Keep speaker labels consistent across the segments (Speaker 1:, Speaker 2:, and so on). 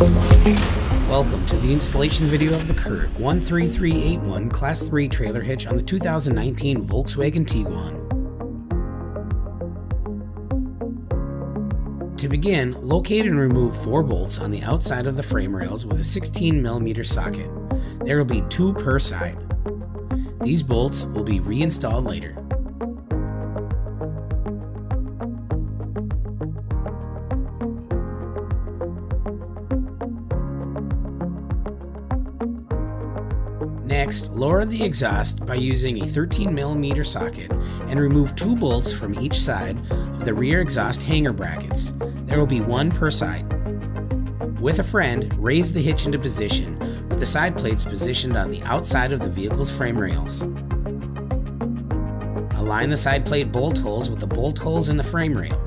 Speaker 1: Welcome to the installation video of the CURT 13381 Class 3 trailer hitch on the 2019 Volkswagen Tiguan. To begin, locate and remove 4 bolts on the outside of the frame rails with a 16mm socket. There will be 2 per side. These bolts will be reinstalled later. Next, lower the exhaust by using a 13mm socket and remove 2 bolts from each side of the rear exhaust hanger brackets. There will be 1 per side. With a friend, raise the hitch into position with the side plates positioned on the outside of the vehicle's frame rails. Align the side plate bolt holes with the bolt holes in the frame rail.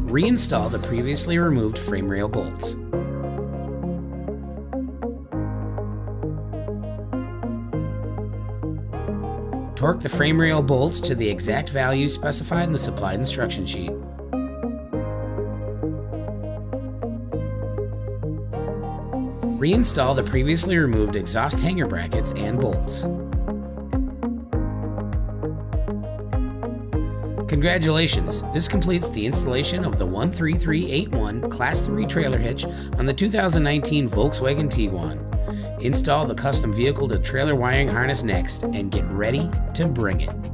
Speaker 1: Reinstall the previously removed frame rail bolts. Torque the frame rail bolts to the exact values specified in the supplied instruction sheet. Reinstall the previously removed exhaust hanger brackets and bolts. Congratulations! This completes the installation of the 13381 Class 3 trailer hitch on the 2019 Volkswagen Tiguan. Install the custom vehicle to trailer wiring harness next and get ready to bring it.